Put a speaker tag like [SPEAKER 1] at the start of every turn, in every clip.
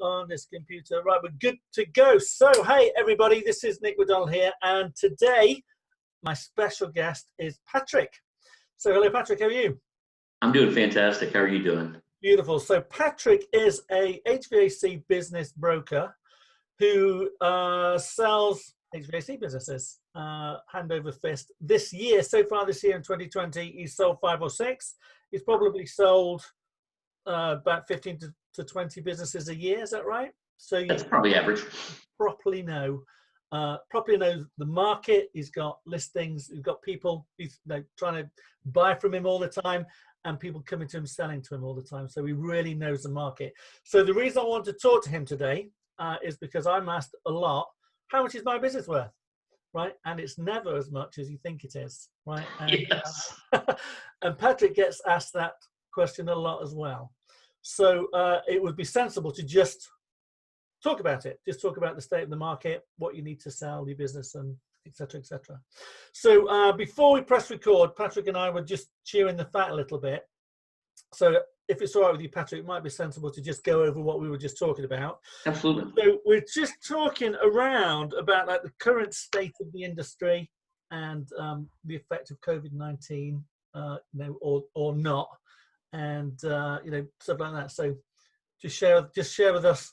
[SPEAKER 1] on this computer. Right, we're good to go. So, hey, everybody, this is Nick McDonald here, and today my special guest is Patrick. So, hello, Patrick, how are you?
[SPEAKER 2] I'm doing fantastic. How are you doing?
[SPEAKER 1] Beautiful. So, Patrick is a HVAC business broker who sells HVAC businesses hand over fist. This year, so far this year in 2020, he's sold 5 or 6. He's probably sold about 15 to 20 businesses a year. Is that right? So
[SPEAKER 2] that's probably average.
[SPEAKER 1] Properly knows the market. He's got listings. He's got people he's trying to buy from him all the time, and people coming to him, selling to him all the time. So he really knows the market. So the reason I want to talk to him today is because I'm asked a lot, how much is my business worth? Right? And it's never as much as you think it is. Right? And,
[SPEAKER 2] yes.
[SPEAKER 1] And Patrick gets asked that question a lot as well. So it would be sensible to just talk about it. Just talk about the state of the market, what you need to sell, your business, and et cetera, et cetera. So before we press record, Patrick and I were just chewing the fat a little bit. So if it's all right with you, Patrick, it might be sensible to just go over what we were just talking about.
[SPEAKER 2] Absolutely.
[SPEAKER 1] So we're just talking around about like the current state of the industry and the effect of COVID-19, or not, and stuff like that. So just share with us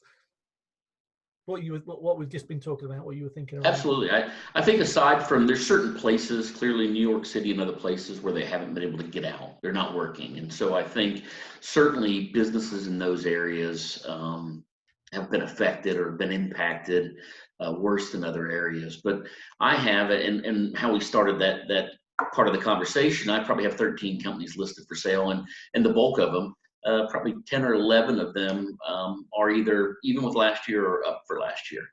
[SPEAKER 1] what we've just been talking about, what you were thinking about.
[SPEAKER 2] Absolutely. I think aside from, there's certain places, clearly New York City and other places, where they haven't been able to get out. They're not working. And so I think certainly businesses in those areas have been affected or been impacted worse than other areas. But I have, and how we started that part of the conversation, I probably have 13 companies listed for sale, and the bulk of them, probably 10 or 11 of them are either even with last year or up for last year.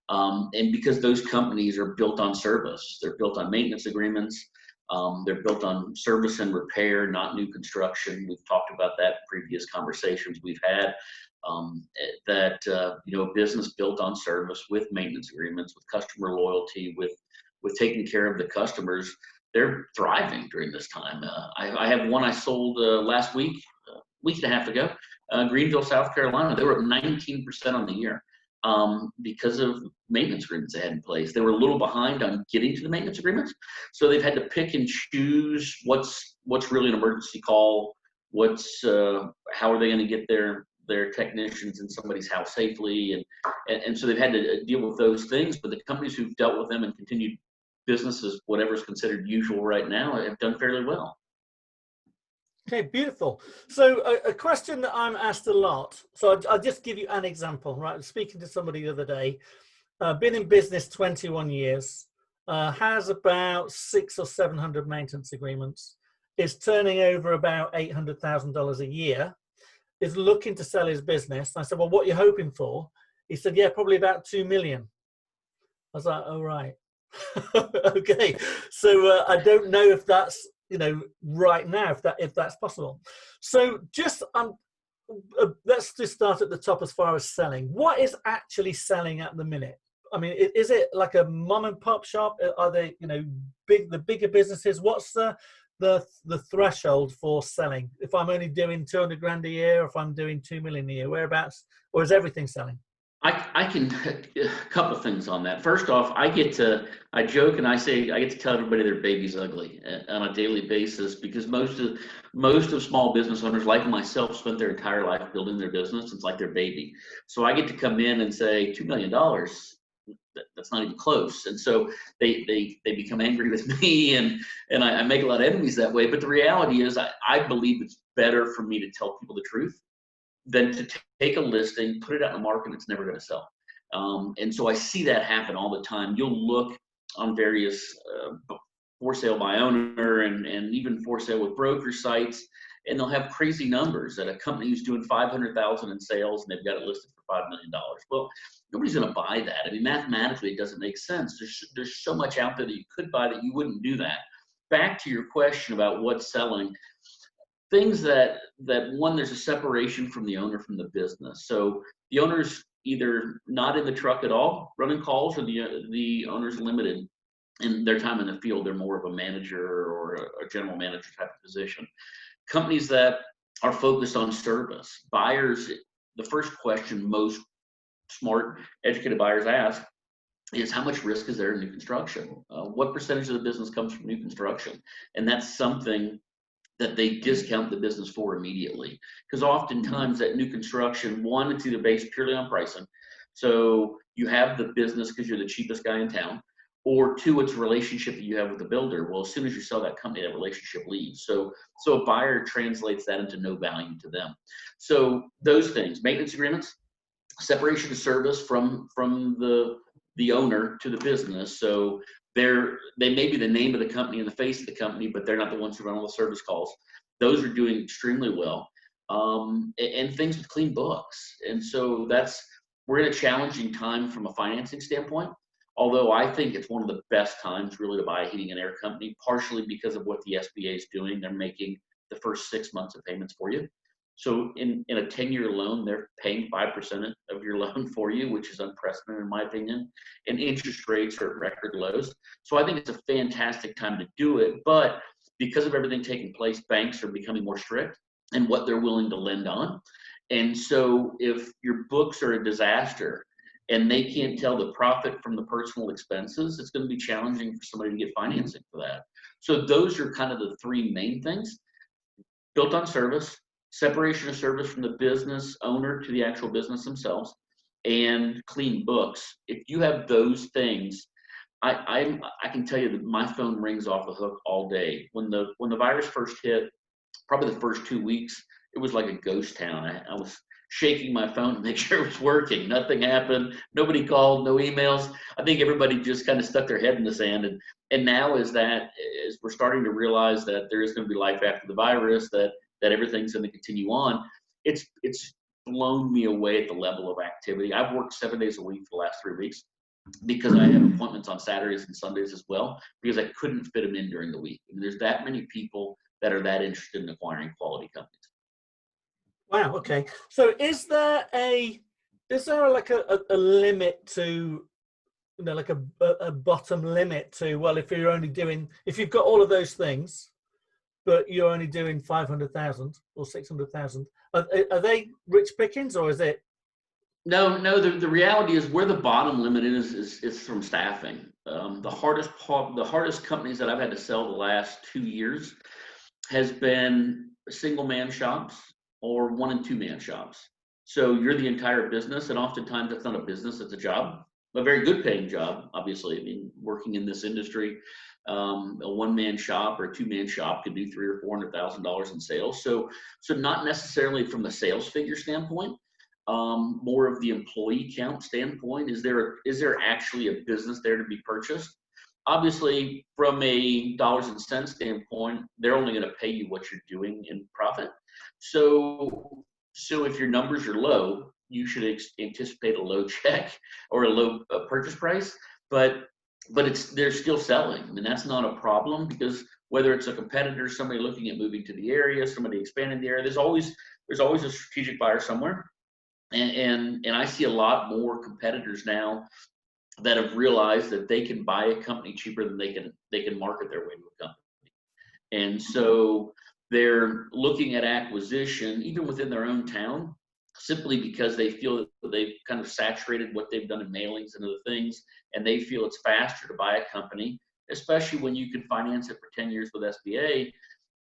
[SPEAKER 2] And because those companies are built on service, they're built on maintenance agreements, they're built on service and repair, not new construction. We've talked about that in previous conversations we've had, a business built on service with maintenance agreements, with customer loyalty, with taking care of the customers, they're thriving during this time. I have one I sold last week and a half ago, Greenville, South Carolina. They were up 19% on the year because of maintenance agreements they had in place. They were a little behind on getting to the maintenance agreements, so they've had to pick and choose what's really an emergency call, how are they going to get their technicians in somebody's house safely, and so they've had to deal with those things. But the companies who've dealt with them and continued businesses, whatever is considered usual right now, have done fairly well.
[SPEAKER 1] Okay, beautiful. So a question that I'm asked a lot. So I'll just give you an example, right? I was speaking to somebody the other day, been in business 21 years, has about 600 or 700 maintenance agreements, is turning over about $800,000 a year, is looking to sell his business. And I said, well, what are you hoping for? He said, yeah, probably about 2 million. I was like, oh, right. Okay. So I don't know if that's, right now, if that's possible. So just let's just start at the top as far as selling. What is actually selling at the minute? I mean, is it like a mom and pop shop? Are they, the bigger businesses? What's the threshold for selling? If I'm only doing 200 grand a year, or if I'm doing 2 million a year, whereabouts, or is everything selling?
[SPEAKER 2] I can a couple things on that. First off, I joke and I say I get to tell everybody their baby's ugly on a daily basis, because most of small business owners, like myself, spent their entire life building their business. It's like their baby. So I get to come in and say $2 million. That's not even close. And so they become angry with me, and I make a lot of enemies that way. But the reality is I believe it's better for me to tell people the truth than to take a listing, put it out in the market, and it's never going to sell. And so I see that happen all the time. You'll look on various for sale by owner and even for sale with broker sites, and they'll have crazy numbers that a company who's doing $500,000 in sales and they've got it listed for $5 million. Well, nobody's going to buy that. I mean, mathematically, it doesn't make sense. There's so much out there that you could buy that you wouldn't do that. Back to your question about what's selling. Things that one, there's a separation from the owner from the business. So the owner's either not in the truck at all, running calls, or the owner's limited in their time in the field. They're more of a manager or a general manager type of position. Companies that are focused on service. Buyers, the first question most smart, educated buyers ask is how much risk is there in new construction? What percentage of the business comes from new construction? And that's something that they discount the business for immediately. Because oftentimes that new construction, one, it's either based purely on pricing. So you have the business because you're the cheapest guy in town, or two, it's a relationship that you have with the builder. Well, as soon as you sell that company, that relationship leaves. So a buyer translates that into no value to them. So those things, maintenance agreements, separation of service from the owner to the business. So they may be the name of the company and the face of the company, but they're not the ones who run all the service calls. Those are doing extremely well. And things with clean books. And so we're in a challenging time from a financing standpoint, although I think it's one of the best times really to buy a heating and air company, partially because of what the SBA is doing. They're making the first 6 months of payments for you. So in a 10-year loan, they're paying 5% of your loan for you, which is unprecedented in my opinion. And interest rates are at record lows. So I think it's a fantastic time to do it. But because of everything taking place, banks are becoming more strict in what they're willing to lend on. And so if your books are a disaster and they can't tell the profit from the personal expenses, it's going to be challenging for somebody to get financing for that. So those are kind of the three main things: built on service, separation of service from the business owner to the actual business themselves, and clean books. If you have those things, I can tell you that my phone rings off the hook all day. When the virus first hit, probably the first 2 weeks, it was like a ghost town. I was shaking my phone to make sure it was working. Nothing happened. Nobody called. No emails. I think everybody just kind of stuck their head in the sand. And now as we're starting to realize that there is going to be life after the virus, that everything's going to continue on, it's blown me away at the level of activity. I've worked 7 days a week for the last 3 weeks because I have appointments on Saturdays and Sundays as well, because I couldn't fit them in during the week. I mean, there's that many people that are that interested in acquiring quality companies.
[SPEAKER 1] Wow. Okay. So is there like a limit to, like a bottom limit to, well, if you've got all of those things, but you're only doing 500,000 or 600,000, are they rich pickings, or is it?
[SPEAKER 2] No. The reality is where the bottom limit is from staffing. The hardest companies that I've had to sell the last 2 years has been single man shops or 1 and 2 man shops. So you're the entire business, and oftentimes that's not a business, it's a job, a very good paying job, obviously. I mean, working in this industry, a 1-man shop or a 2-man shop could do $300,000 or $400,000 in sales. So not necessarily from the sales figure standpoint, more of the employee count standpoint. Is there actually a business there to be purchased? Obviously, from a dollars and cents standpoint, they're only going to pay you what you're doing in profit. So if your numbers are low, you should anticipate a low check or a low purchase price. But they're still selling. I mean, that's not a problem, because whether it's a competitor, somebody looking at moving to the area, somebody expanding the area, there's always a strategic buyer somewhere. And I see a lot more competitors now that have realized that they can buy a company cheaper than they can market their way to a company. And so they're looking at acquisition even within their own town, simply because they feel that they've kind of saturated what they've done in mailings and other things, and they feel it's faster to buy a company, especially when you can finance it for 10 years with SBA,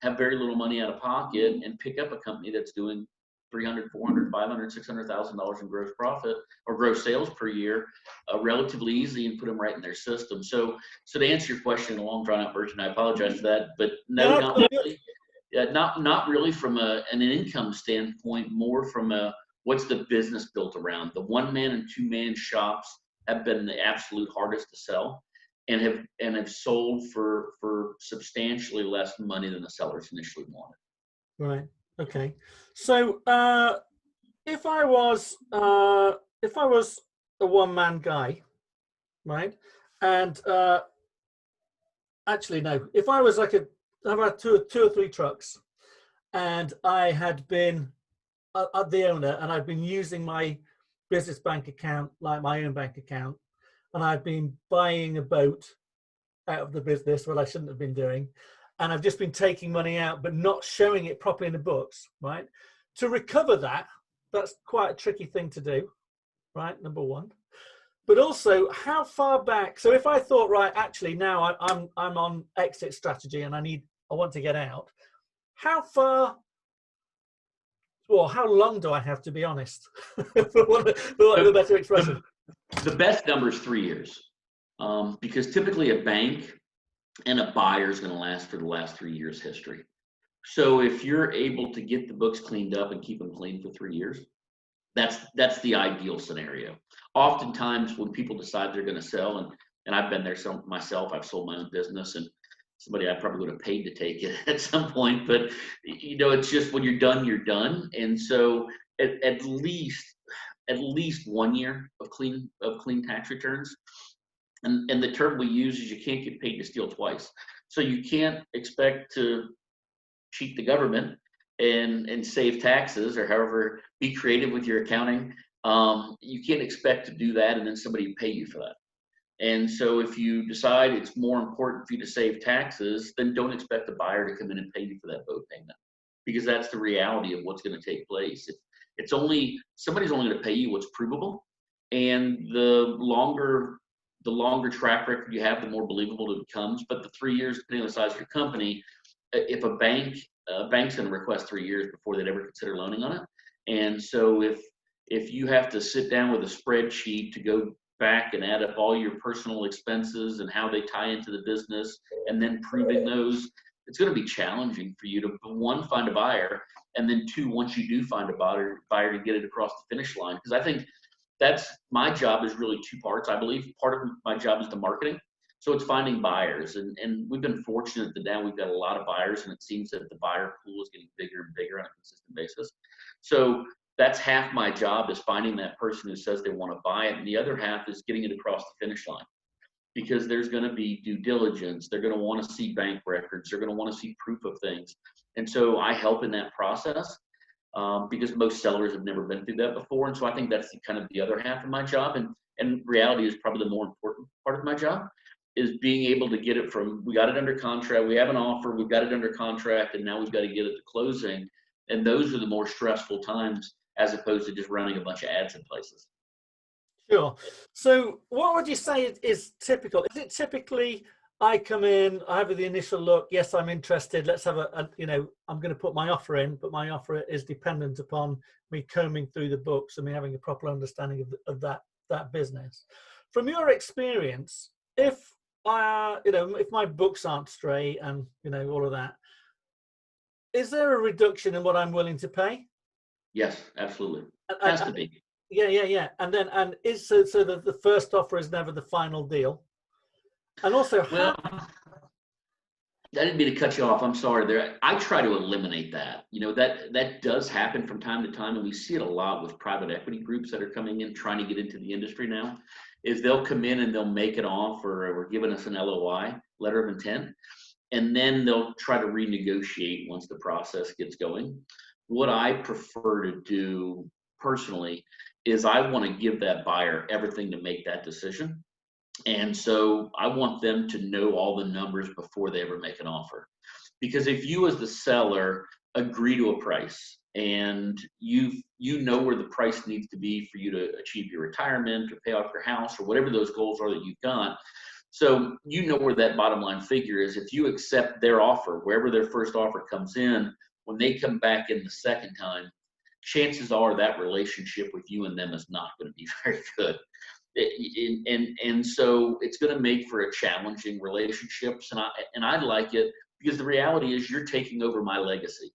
[SPEAKER 2] have very little money out of pocket, and pick up a company that's doing $300,000, $400,000, $500,000, $600,000 in gross profit or gross sales per year, relatively easy, and put them right in their system. So to answer your question in a long drawn out version, I apologize for that, but no, not really. Not really from an income standpoint, more from what's the business built around. The 1-man and 2-man shops have been the absolute hardest to sell, and have sold for substantially less money than the sellers initially wanted.
[SPEAKER 1] Right. Okay. So if I was a 1-man guy, right, and actually no, if I was like I've had two or three trucks, and I had been the owner, and I'd been using my business bank account like my own bank account, and I've been buying a boat out of the business, what I shouldn't have been doing, and I've just been taking money out but not showing it properly in the books, right? To recover that, that's quite a tricky thing to do. right? Number one. But also, how far back? So if I thought, right, actually now I'm on exit strategy and I want to get out. How far? Well, how long do I have to be honest? for want of a better expression.
[SPEAKER 2] The best number is 3 years, because typically a bank and a buyer is going to last for the last 3 years history. So if you're able to get the books cleaned up and keep them clean for 3 years, that's the ideal scenario. Oftentimes when people decide they're going to sell, and I've been there myself, I've sold my own business, and somebody I probably would have paid to take it at some point, but it's just when you're done, you're done. And so at least 1 year of clean tax returns. And the term we use is you can't get paid to steal twice. So you can't expect to cheat the government and save taxes, or however, be creative with your accounting. You can't expect to do that and then somebody pay you for that. And so if you decide it's more important for you to save taxes, then don't expect the buyer to come in and pay you for that boat payment, because that's the reality of what's going to take place. Somebody's only going to pay you what's provable, and the longer track record you have, the more believable it becomes. But the 3 years, depending on the size of your company, if a bank's going to request 3 years before they'd ever consider loaning on it. And so if you have to sit down with a spreadsheet to go back and add up all your personal expenses and how they tie into the business, and then proving those, it's going to be challenging for you to, one, find a buyer, and then two, once you do find a buyer to get it across the finish line. Because I think that's my job is really two parts. I believe part of my job is the marketing. So it's finding buyers, and we've been fortunate that now we've got a lot of buyers, and it seems that the buyer pool is getting bigger and bigger on a consistent basis. So that's half my job, is finding that person who says they want to buy it, and the other half is getting it across the finish line, because there's going to be due diligence. They're going to want to see bank records. They're going to want to see proof of things, and so I help in that process, because most sellers have never been through that before. And so I think that's kind of the other half of my job, and reality is probably the more important part of my job, is being able to get it from, we got it under contract, we have an offer, we've got it under contract, and now we've got to get it to closing. And those are the more stressful times, as opposed to just running a bunch of ads in places.
[SPEAKER 1] Sure. So what would you say is typical? Is it typically I come in, I have the initial look, yes, I'm interested, let's have I'm going to put my offer in, but my offer is dependent upon me combing through the books and me having a proper understanding of that business. From your experience, if my books aren't straight and, all of that, is there a reduction in what I'm willing to pay?
[SPEAKER 2] Yes, absolutely. It has to be.
[SPEAKER 1] Yeah. And is so that the first offer is never the final deal? And also,
[SPEAKER 2] I didn't mean to cut you off. I'm sorry there. I try to eliminate that. That does happen from time to time, and we see it a lot with private equity groups that are coming in, trying to get into the industry now, is they'll come in and they'll make an offer, or giving us an LOI, letter of intent, and then they'll try to renegotiate once the process gets going. What I prefer to do personally is I want to give that buyer everything to make that decision. And so I want them to know all the numbers before they ever make an offer. Because if you as the seller agree to a price, and you know where the price needs to be for you to achieve your retirement or pay off your house or whatever those goals are that you've got, so you know where that bottom line figure is. If you accept their offer, wherever their first offer comes in, when they come back in the second time, chances are that relationship with you and them is not going to be very good. And so it's going to make for a challenging relationships. And I like it, because the reality is you're taking over my legacy.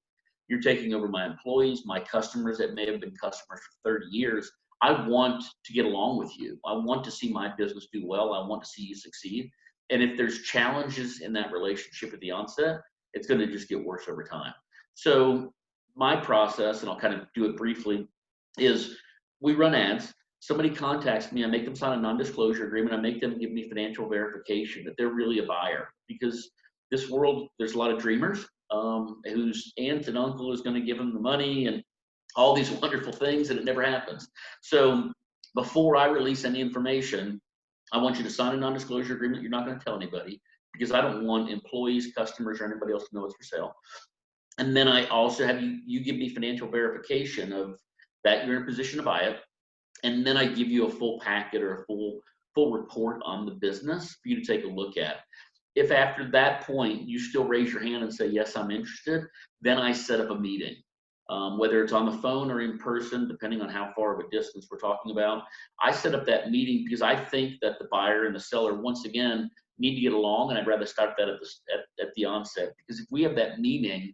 [SPEAKER 2] You're taking over my employees, my customers that may have been customers for 30 years. I want to get along with you. I want to see my business do well. I want to see you succeed. And if there's challenges in that relationship at the onset, it's going to just get worse over time. So my process, and I'll kind of do it briefly, is we run ads. Somebody contacts me, I make them sign a non-disclosure agreement. I make them give me financial verification that they're really a buyer, because this world, there's a lot of dreamers whose aunt and uncle is going to give them the money and all these wonderful things, and it never happens. So before I release any information, I want you to sign a non-disclosure agreement. You're not going to tell anybody, because I don't want employees, customers, or anybody else to know it's for sale. And then I also have you give me financial verification of that you're in a position to buy it, And then I give you a full packet or a full report on the business for you to take a look at. If after that point you still raise your hand and say, yes, I'm interested, then I set up a meeting. Whether it's on the phone or in person, depending on how far of a distance we're talking about. I set up that meeting because I think that the buyer and the seller, once again, need to get along, and I'd rather start that at the onset. Because if we have that meeting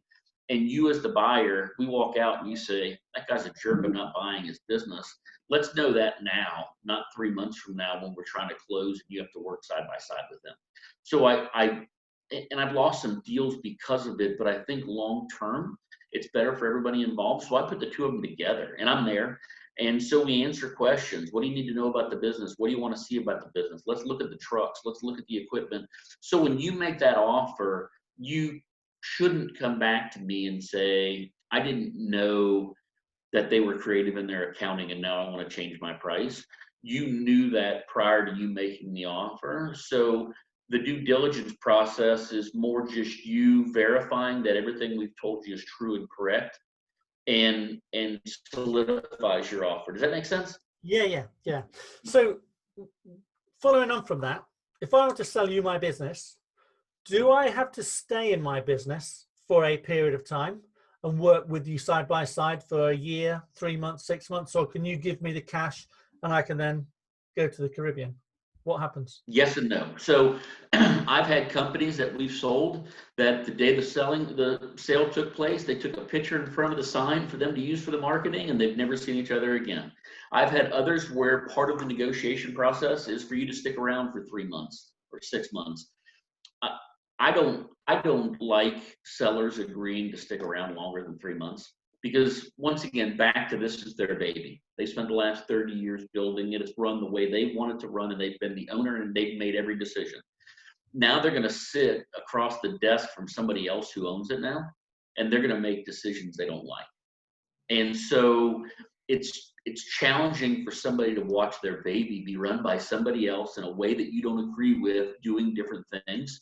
[SPEAKER 2] and you as the buyer, we walk out and you say, that guy's a jerk, I'm not buying his business. Let's know that now, not 3 months from now when we're trying to close and you have to work side by side with them. So I've lost some deals because of it, but I think long term, it's better for everybody involved. So I put the two of them together and I'm there. And so we answer questions. What do you need to know about the business? What do you want to see about the business? Let's look at the trucks. Let's look at the equipment. So when you make that offer, you shouldn't come back to me and say, I didn't know that they were creative in their accounting and now I want to change my price. You knew that prior to you making the offer. So the due diligence process is more just you verifying that everything we've told you is true and correct, and solidifies your offer. Does that make sense?
[SPEAKER 1] Yeah. So following on from that, if I were to sell you my business, do I have to stay in my business for a period of time and work with you side by side for a year, 3 months, 6 months, or can you give me the cash and I can then go to the Caribbean? What happens?
[SPEAKER 2] Yes and no. So I've had companies that we've sold that the day the sale took place, they took a picture in front of the sign for them to use for the marketing and they've never seen each other again. I've had others where part of the negotiation process is for you to stick around for 3 months or 6 months. I don't like sellers agreeing to stick around longer than 3 months. Because once again, back to this is their baby. They spent the last 30 years building it. It's run the way they want it to run, and they've been the owner, and they've made every decision. Now they're going to sit across the desk from somebody else who owns it now, and they're going to make decisions they don't like. And so it's challenging for somebody to watch their baby be run by somebody else in a way that you don't agree with, doing different things.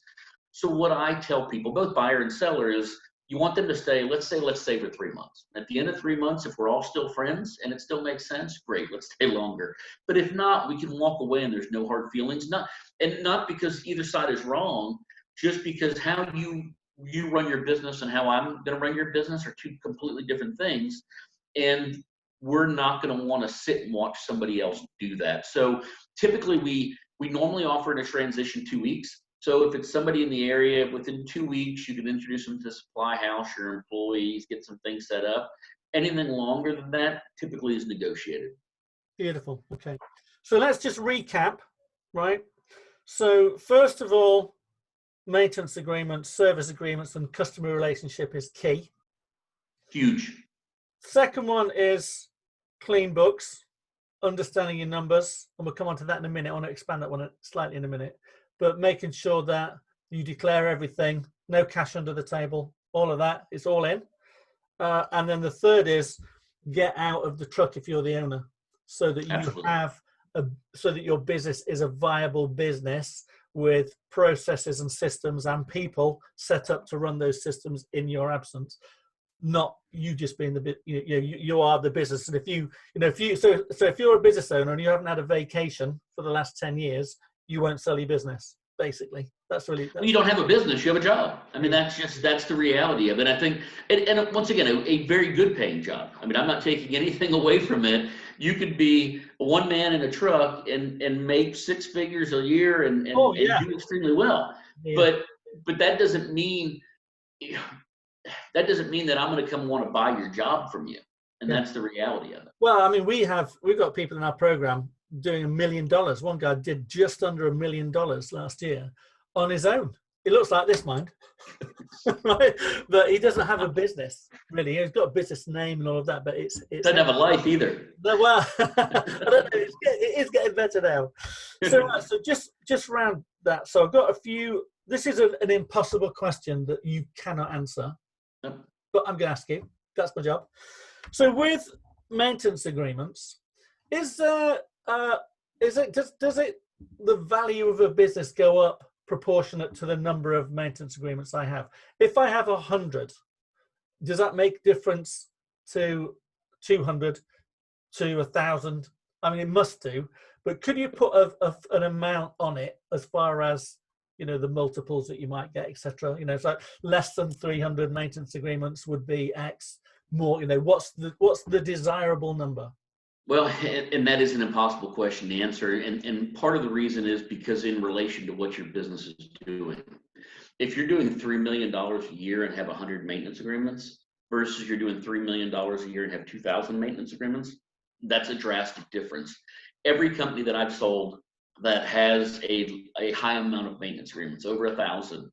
[SPEAKER 2] So what I tell people, both buyer and seller, is you want them to stay, let's say for 3 months. At the end of 3 months, if we're all still friends and it still makes sense, great, let's stay longer. But if not, we can walk away and there's no hard feelings. Not because either side is wrong, just because how you run your business and how I'm going to run your business are two completely different things. And we're not going to want to sit and watch somebody else do that. So typically we normally offer in a transition 2 weeks. So if it's somebody in the area, within 2 weeks, you can introduce them to supply house, your employees, get some things set up. Anything longer than that typically is negotiated.
[SPEAKER 1] Beautiful. Okay. So let's just recap, right? So first of all, maintenance agreements, service agreements, and customer relationship is key.
[SPEAKER 2] Huge.
[SPEAKER 1] Second one is clean books, understanding your numbers. And we'll come on to that in a minute. I want to expand that one slightly in a minute. But making sure that you declare everything, no cash under the table, all of that, it's all in. And then the third is get out of the truck if you're the owner, so that you
[SPEAKER 2] Absolutely.
[SPEAKER 1] so that your business is a viable business with processes and systems and people set up to run those systems in your absence. Not you just being you are the business. And if if you're a business owner and you haven't had a vacation for the last 10 years, you won't sell your business. Basically, well,
[SPEAKER 2] you don't have a business, you have a job. I mean, that's the reality of it. I think, and once again, a very good paying job. I mean, I'm not taking anything away from it. You could be one man in a truck and make 6 figures a year and do extremely well. Yeah. But that doesn't mean that I'm going to come want to buy your job from you. And that's the reality of it.
[SPEAKER 1] Well, I mean, we've got people in our program doing $1 million. One guy did just under $1 million last year on his own. It looks like this, mind. Right? But he doesn't have a business, really. He's got a business name and all of that, but it's
[SPEAKER 2] doesn't have a life either.
[SPEAKER 1] Well, I don't know. It is getting better now. So just round that. So I've got a few. This is an impossible question that you cannot answer, but I'm going to ask you. That's my job. So with maintenance agreements, does the value of a business go up proportionate to the number of maintenance agreements I have? If I have 100, does that make difference to 200, to 1,000, I mean, it must do, but could you put an amount on it as far as, you know, the multiples that you might get, etc.? You know, so less than 300 maintenance agreements would be X. More, you know, what's the desirable number?
[SPEAKER 2] Well, and that is an impossible question to answer. And part of the reason is because in relation to what your business is doing. If you're doing $3 million a year and have 100 maintenance agreements versus you're doing $3 million a year and have 2,000 maintenance agreements, that's a drastic difference. Every company that I've sold that has a high amount of maintenance agreements, over 1,000,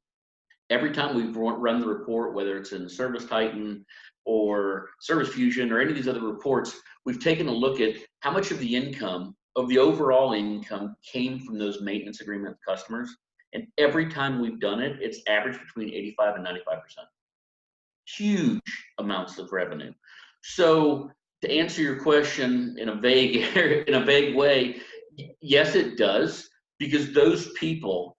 [SPEAKER 2] every time we've run the report, whether it's in Service Titan or Service Fusion or any of these other reports, we've taken a look at how much of the income, of the overall income, came from those maintenance agreement customers. And every time we've done it, it's averaged between 85 and 95%. Huge amounts of revenue. So to answer your question in a vague way, yes, it does, because those people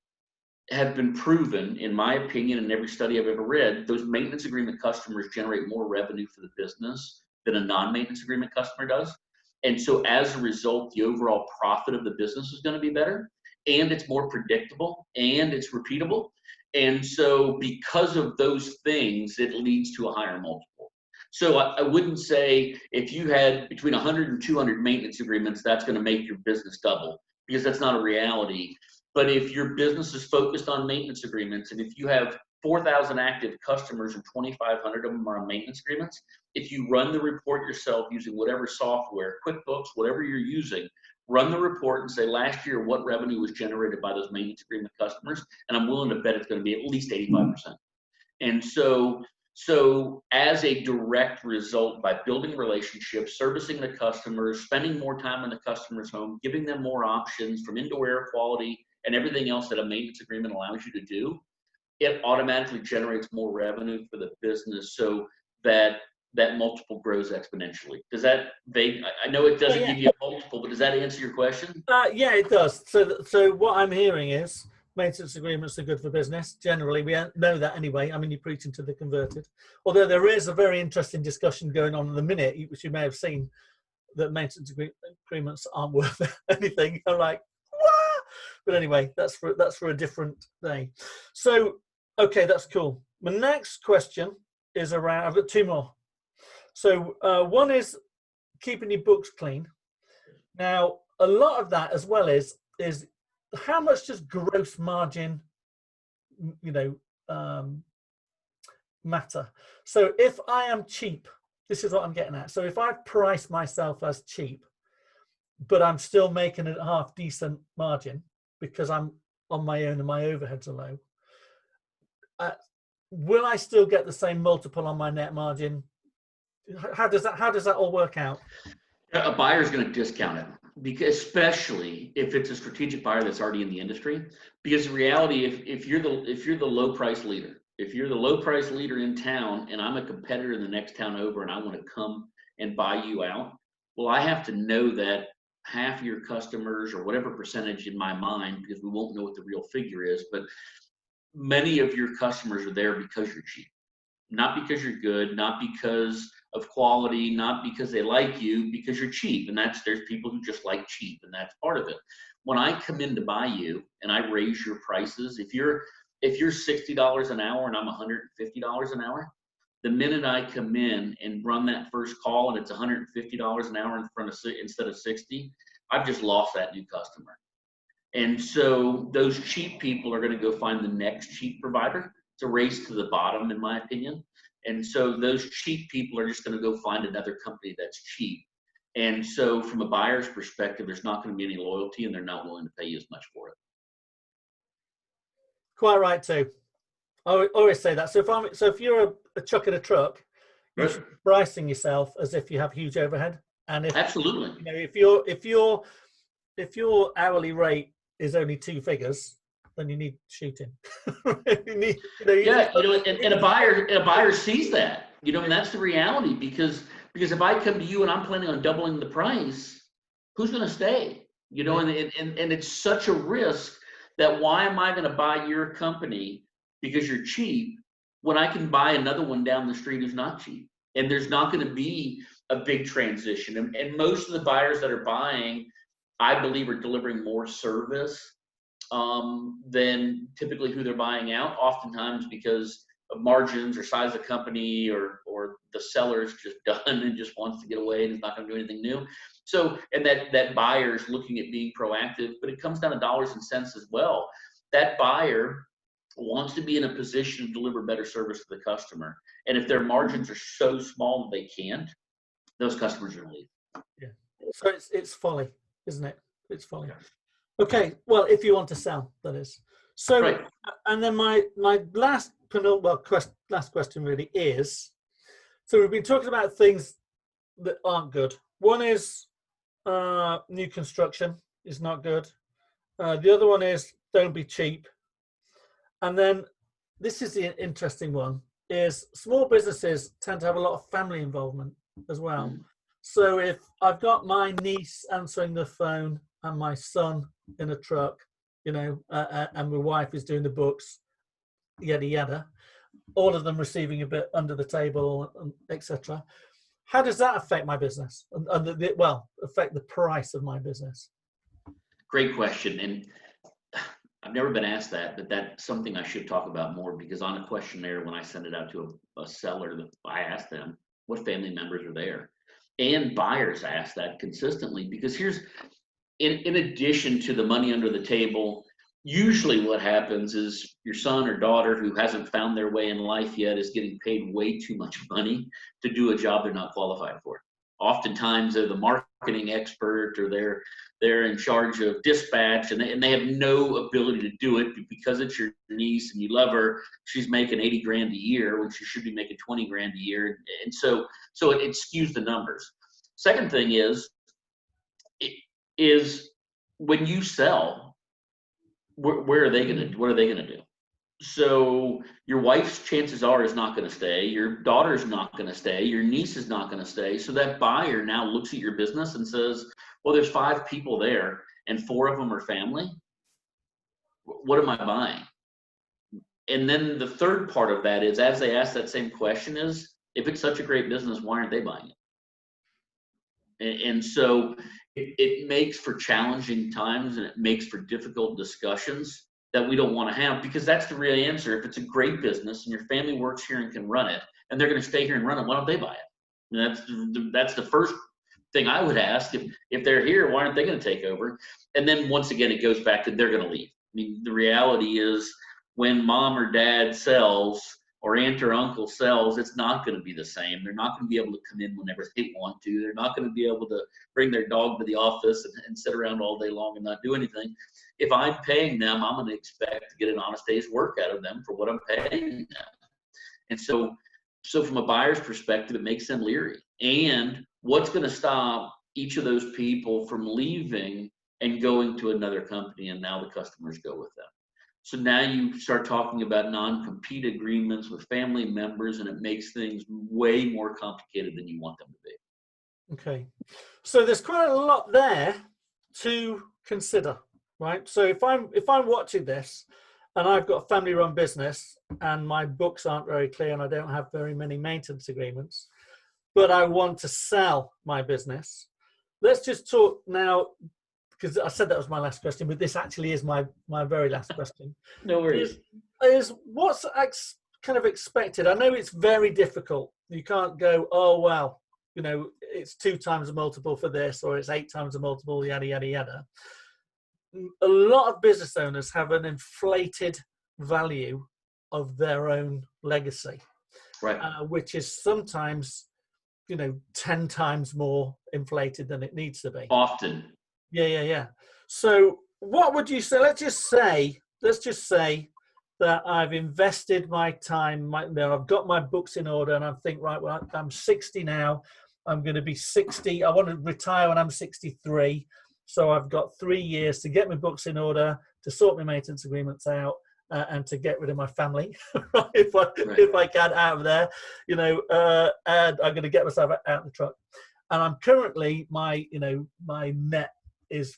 [SPEAKER 2] have been proven, in my opinion, in every study I've ever read, those maintenance agreement customers generate more revenue for the business than a non-maintenance agreement customer does. And so as a result, the overall profit of the business is going to be better, and it's more predictable, and it's repeatable. And so because of those things, it leads to a higher multiple. So I wouldn't say if you had between 100 and 200 maintenance agreements, that's going to make your business double, because that's not a reality. But if your business is focused on maintenance agreements, and if you have 4,000 active customers and 2,500 of them are on maintenance agreements, if you run the report yourself using whatever software, QuickBooks, whatever you're using, run the report and say, last year, what revenue was generated by those maintenance agreement customers? And I'm willing to bet it's going to be at least 85%. And so as a direct result, by building relationships, servicing the customers, spending more time in the customer's home, giving them more options from indoor air quality and everything else that a maintenance agreement allows you to do, it automatically generates more revenue for the business, so that multiple grows exponentially. Does that I know it doesn't give you a multiple, but does that answer your question?
[SPEAKER 1] Yeah, it does. So what I'm hearing is maintenance agreements are good for business. Generally, we know that anyway. I mean, you're preaching to the converted. Although there is a very interesting discussion going on in the minute, which you may have seen, that maintenance agreements aren't worth anything. I'm like, what? But anyway, that's for a different day. So, okay, that's cool. My next question is around, I've got two more. So one is keeping your books clean. Now, a lot of that as well is how much does gross margin, matter? So if I am cheap, this is what I'm getting at. So if I price myself as cheap, but I'm still making a half decent margin because I'm on my own and my overheads are low, will I still get the same multiple on my net margin? How does that all work out?
[SPEAKER 2] A buyer's going to discount it, because especially if it's a strategic buyer that's already in the industry. Because the reality, if you're the low price leader, if you're the low price leader in town, and I'm a competitor in the next town over, and I want to come and buy you out, well, I have to know that half of your customers, or whatever percentage in my mind, because we won't know what the real figure is, but many of your customers are there because you're cheap, not because you're good, not because of quality, not because they like you, because you're cheap. And there's people who just like cheap, and that's part of it. When I come in to buy you and I raise your prices, if you're $60 an hour and I'm $150 an hour, the minute I come in and run that first call and it's $150 an hour instead of 60, I've just lost that new customer. And so those cheap people are going to go find the next cheap provider. It's a race to the bottom, in my opinion. And so those cheap people are just going to go find another company that's cheap. And so from a buyer's perspective, there's not going to be any loyalty, and they're not willing to pay you as much for it.
[SPEAKER 1] Quite right too. I always say that. So if you're a chuck in a truck, you're pricing yourself as if you have huge overhead. And
[SPEAKER 2] Absolutely.
[SPEAKER 1] If your hourly rate is only two figures, then you need shooting. And
[SPEAKER 2] a buyer sees that, and that's the reality, because if I come to you and I'm planning on doubling the price, who's going to stay? And it's such a risk that why am I going to buy your company because you're cheap when I can buy another one down the street who's not cheap? And there's not going to be a big transition. And most of the buyers that are buying, I believe, are delivering more service than typically who they're buying out, oftentimes because of margins or size of company, or the seller's just done and just wants to get away and is not going to do anything new. So, and that buyer's looking at being proactive, but it comes down to dollars and cents as well. That buyer wants to be in a position to deliver better service to the customer. And if their margins are so small that they can't, those customers are going to leave.
[SPEAKER 1] Yeah. So it's folly, isn't it? It's folly. Okay. Well, if you want to sell, that is. So,
[SPEAKER 2] right.
[SPEAKER 1] And then my last question really is, so we've been talking about things that aren't good. One is new construction is not good. The other one is don't be cheap. And then this is the interesting one, is small businesses tend to have a lot of family involvement as well. So if I've got my niece answering the phone and my son in a truck, and my wife is doing the books, yada, yada, all of them receiving a bit under the table, etc. How does that affect my business? And affect the price of my business?
[SPEAKER 2] Great question. And I've never been asked that, but that's something I should talk about more, because on a questionnaire, when I send it out to a seller, I ask them what family members are there. And buyers ask that consistently, because here's, in addition to the money under the table, usually what happens is your son or daughter who hasn't found their way in life yet is getting paid way too much money to do a job they're not qualified for. Oftentimes they're the marketing expert, or they're in charge of dispatch, and they have no ability to do it, because it's your niece and you love her. She's making 80 grand a year when she should be making 20 grand a year. And so it skews the numbers. Second thing is when you sell, what are they going to do? So your wife's chances are is not going to stay. Your daughter's not going to stay. Your niece is not going to stay. So that buyer now looks at your business and says, well, there's 5 people there and 4 of them are family. What am I buying? And then the third part of that is, as they ask that same question, is, if it's such a great business, why aren't they buying it? And so it makes for challenging times, and it makes for difficult discussions that we don't want to have, because that's the real answer. If it's a great business and your family works here and can run it, and they're going to stay here and run it, why don't they buy it? And that's the first thing I would ask. If they're here, why aren't they going to take over? And then once again, it goes back to, they're going to leave. I mean, the reality is, when mom or dad sells, or aunt or uncle sells, it's not going to be the same. They're not going to be able to come in whenever they want to. They're not going to be able to bring their dog to the office and sit around all day long and not do anything. If I'm paying them, I'm going to expect to get an honest day's work out of them for what I'm paying them. And so from a buyer's perspective, it makes them leery. And what's going to stop each of those people from leaving and going to another company, and now the customers go with them? So now you start talking about non-compete agreements with family members, and it makes things way more complicated than you want them to be.
[SPEAKER 1] Okay. So there's quite a lot there to consider, right? So if I'm watching this and I've got a family-run business and my books aren't very clear and I don't have very many maintenance agreements, but I want to sell my business, let's just talk now, because I said that was my last question, but this actually is my very last question.
[SPEAKER 2] No worries.
[SPEAKER 1] Is what's kind of expected? I know it's very difficult. You can't go, oh, well, it's 2 times the multiple for this, or it's 8 times the multiple, yada, yada, yada. A lot of business owners have an inflated value of their own legacy,
[SPEAKER 2] right?
[SPEAKER 1] Which is sometimes, 10 times more inflated than it needs to be.
[SPEAKER 2] Often.
[SPEAKER 1] Yeah. So what would you say? Let's just say that I've invested my time. I've got my books in order, and I think, right, well, I'm 60 now. I'm going to be 60. I want to retire when I'm 63. So I've got 3 years to get my books in order, to sort my maintenance agreements out, and to get rid of my family, right? If I can, out of there, and I'm going to get myself out of the truck. And I'm currently, my net is,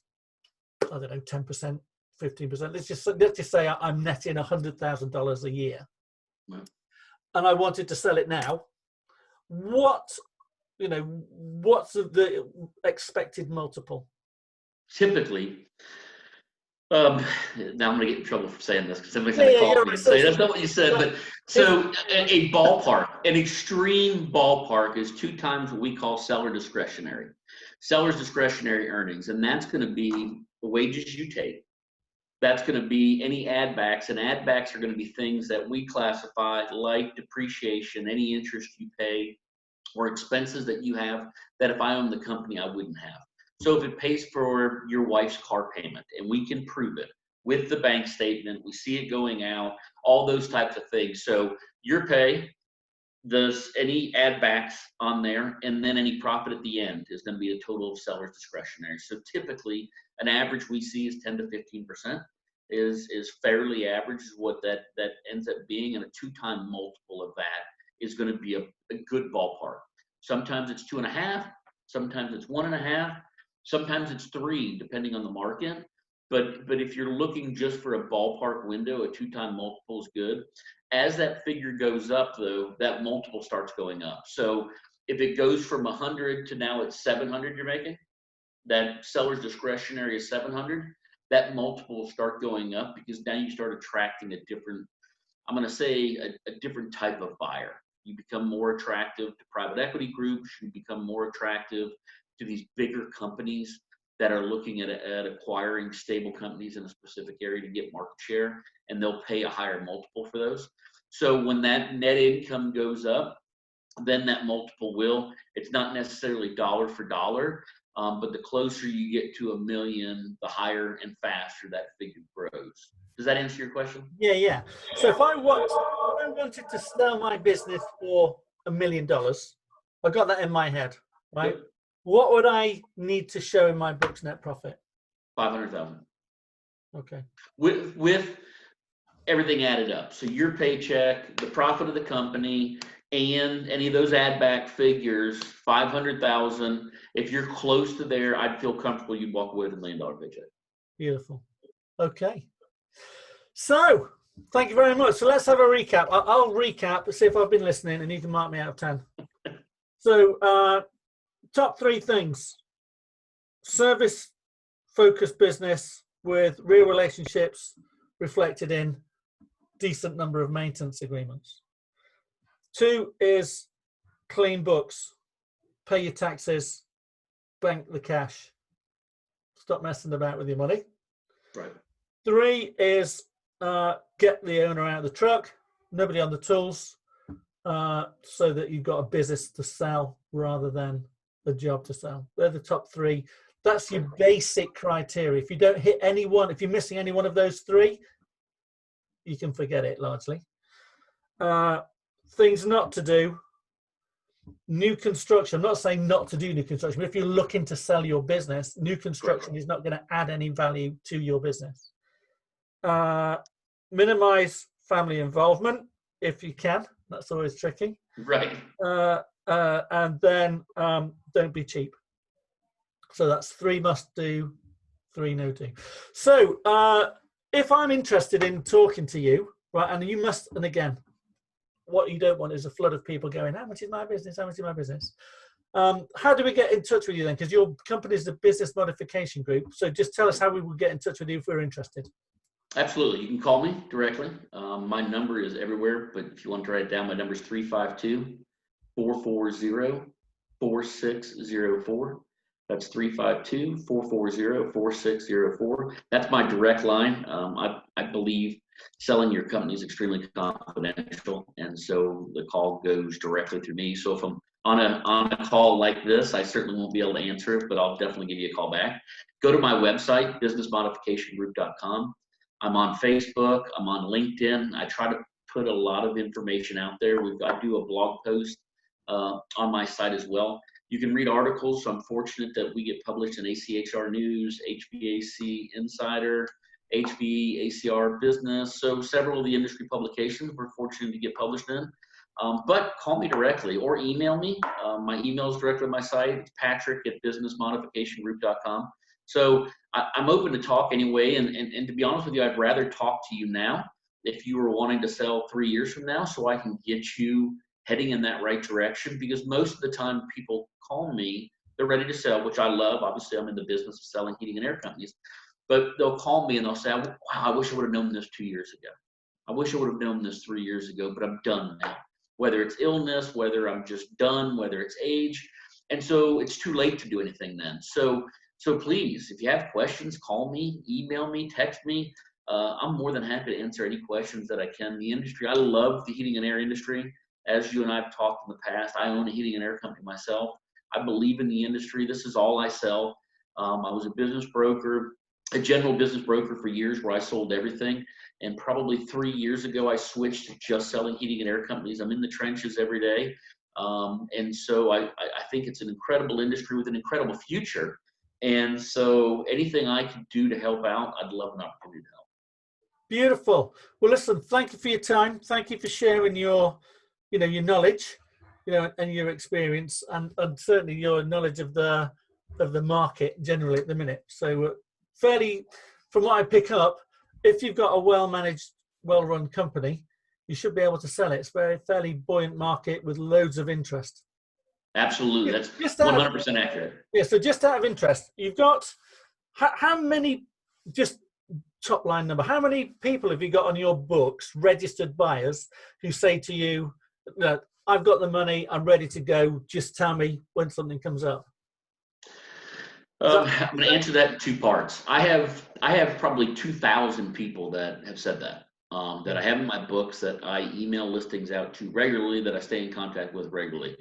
[SPEAKER 1] I don't know, 10%, 15%. Let's just say I'm netting $100,000 a year, and I wanted to sell it now. What what's the expected multiple?
[SPEAKER 2] Typically, now I'm going to get in trouble for saying this because somebody's going to call me and say that's not what you said. But so a ballpark, an extreme ballpark is 2 times what we call seller discretionary. Seller's discretionary earnings, and that's going to be the wages you take. That's going to be any add backs, and add backs are going to be things that we classify like depreciation, any interest you pay, or expenses that you have that if I own the company, I wouldn't have. So if it pays for your wife's car payment, and we can prove it with the bank statement, we see it going out, all those types of things. So your pay, there's any add backs on there, and then any profit at the end is going to be a total of seller's discretionary. So typically, an average we see is 10 to 15% is fairly average, is what that ends up being, and a 2-time multiple of that is going to be a good ballpark. Sometimes it's 2.5, sometimes it's 1.5, sometimes it's 3, depending on the market. But if you're looking just for a ballpark window, a 2-time multiple is good. As that figure goes up, though, that multiple starts going up. So if it goes from 100 to now it's 700 you're making, that seller's discretionary is 700, that multiple will start going up because now you start attracting a different, I'm going to say a different type of buyer. You become more attractive to private equity groups. You become more attractive to these bigger companies that are looking at acquiring stable companies in a specific area to get market share, and they'll pay a higher multiple for those. So when that net income goes up, then that multiple will, it's not necessarily dollar for dollar, but the closer you get to $1 million, the higher and faster that figure grows. Does that answer your question?
[SPEAKER 1] Yeah. So if I wanted to sell my business for $1 million, I got that in my head, right?
[SPEAKER 2] Yep.
[SPEAKER 1] What would I need to show in my books net profit?
[SPEAKER 2] 500,000.
[SPEAKER 1] Okay.
[SPEAKER 2] With everything added up. So your paycheck, the profit of the company, and any of those add back figures, 500,000. If you're close to there, I'd feel comfortable you'd walk away with $1 million paycheck.
[SPEAKER 1] Beautiful. Okay. So thank you very much. So let's have a recap. I'll recap, see if I've been listening, and you can mark me out of 10. So top 3 things: service focused business with real relationships reflected in decent number of maintenance agreements. 2 is clean books, pay your taxes, bank the cash, stop messing about with your money.
[SPEAKER 2] Right.
[SPEAKER 1] 3 is get the owner out of the truck, nobody on the tools, so that you've got a business to sell rather than a job to sell. They're the top 3. That's your basic criteria. If you don't hit any one, if you're missing any one of those 3, you can forget it largely. Things not to do: new construction. I'm not saying not to do new construction, but if you're looking to sell your business, new construction is not going to add any value to your business. Minimize family involvement if you can. That's always tricky.
[SPEAKER 2] Right.
[SPEAKER 1] And then don't be cheap. So that's 3 must do, 3 no do. So if I'm interested in talking to you, right, and you must, and again, what you don't want is a flood of people going, how much is my business? How much is my business? How do we get in touch with you then? Because your company is a business modification group. So just tell us how we will get in touch with you if we're interested.
[SPEAKER 2] Absolutely. You can call me directly. My number is everywhere, but if you want to write it down, my number is 352-440-4604. That's 352-440-4604. That's my direct line. I believe selling your company is extremely confidential, and so the call goes directly through me. So if I'm on a call like this, I certainly won't be able to answer it, but I'll definitely give you a call back. Go to my website, businessmodificationgroup.com. I'm on Facebook. I'm on LinkedIn. I try to put a lot of information out there. I do a blog post on my site as well. You can read articles. So I'm fortunate that we get published in ACHR News, HVAC Insider, HVACR Business. So several of the industry publications we're fortunate to get published in. But call me directly or email me. My email is directly on my site. It's patrick@businessmodificationgroup.com. So I'm open to talk anyway. And to be honest with you, I'd rather talk to you now if you were wanting to sell 3 years from now, so I can get you heading in that right direction, because most of the time people call me, they're ready to sell, which I love. Obviously, I'm in the business of selling heating and air companies, but they'll call me and they'll say, wow, I wish I would have known this 2 years ago. I wish I would have known this 3 years ago, but I'm done now. Whether it's illness, whether I'm just done, whether it's age. And so it's too late to do anything then. So please, if you have questions, call me, email me, text me. I'm more than happy to answer any questions that I can. The industry, I love the heating and air industry. As you and I have talked in the past, I own a heating and air company myself. I believe in the industry. This is all I sell. I was a business broker, a general business broker for years, where I sold everything. And probably 3 years ago, I switched to just selling heating and air companies. I'm in the trenches every day. And so I think it's an incredible industry with an incredible future. And so anything I can do to help out, I'd love an opportunity to help.
[SPEAKER 1] Beautiful. Well, listen, thank you for your time. Thank you for sharing your knowledge, and your experience, and certainly your knowledge of the market generally at the minute. So fairly, from what I pick up, if you've got a well-managed, well-run company, you should be able to sell it. It's a fairly buoyant market with loads of interest.
[SPEAKER 2] Absolutely. That's 100% accurate.
[SPEAKER 1] Yeah, so just out of interest, you've got, how many, just top line number, how many people have you got on your books, registered buyers, who say to you, look, I've got the money, I'm ready to go, just tell me when something comes up?
[SPEAKER 2] I'm going to answer that in two parts. I have probably 2,000 people that have said that. That I have in my books, that I email listings out to regularly, that I stay in contact with regularly.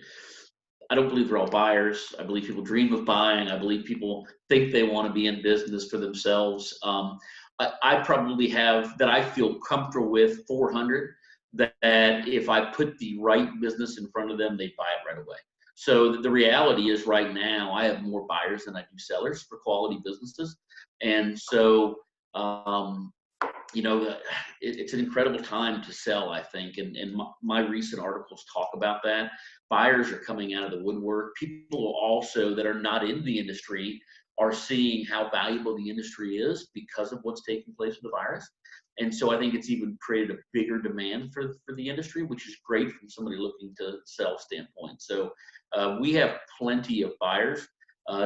[SPEAKER 2] I don't believe they're all buyers. I believe people dream of buying. I believe people think they want to be in business for themselves. I probably have, that I feel comfortable with, 400, that if I put the right business in front of them, they buy it right away. So the reality is, right now, I have more buyers than I do sellers for quality businesses. And so, it's an incredible time to sell, I think. And my recent articles talk about that. Buyers are coming out of the woodwork. People also that are not in the industry are seeing how valuable the industry is because of what's taking place with the virus. And so I think it's even created a bigger demand for the industry, which is great from somebody looking to sell standpoint. So we have plenty of buyers,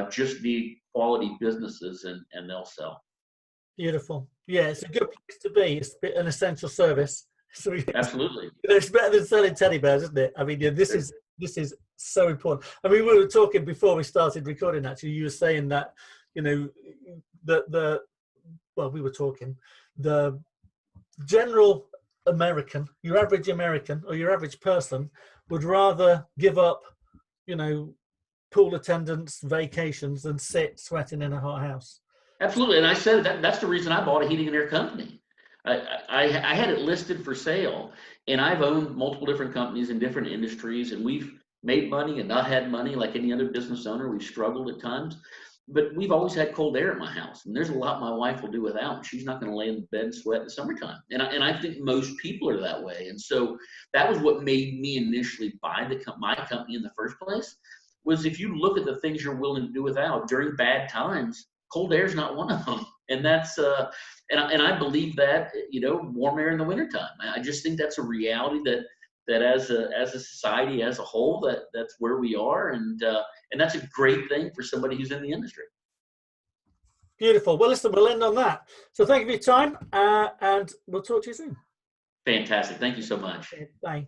[SPEAKER 2] just need quality businesses, and they'll sell.
[SPEAKER 1] Beautiful. Yeah, it's a good place to be. It's an essential service. So
[SPEAKER 2] Absolutely.
[SPEAKER 1] It's better than selling teddy bears, isn't it? I mean, this is so important. I mean, we were talking before we started recording. Actually, you were saying that, the general American, your average American or your average person, would rather give up, pool attendance, vacations, than sit sweating in a hot house.
[SPEAKER 2] Absolutely. And I said that's the reason I bought a heating and air company. I had it listed for sale, and I've owned multiple different companies in different industries, and we've made money and not had money like any other business owner. We've struggled at times, but we've always had cold air at my house, and there's a lot my wife will do without. She's not going to lay in bed and sweat in the summertime. And I think most people are that way. And so that was what made me initially buy my company in the first place, was if you look at the things you're willing to do without during bad times, cold air is not one of them. And that's, and I believe that, warm air in the wintertime. I just think that's a reality that as a society as a whole, that's where we are. And that's a great thing for somebody who's in the industry.
[SPEAKER 1] Beautiful. Well, listen, we'll end on that. So thank you for your time, and we'll talk to you soon.
[SPEAKER 2] Fantastic. Thank you so much.
[SPEAKER 1] Okay, bye.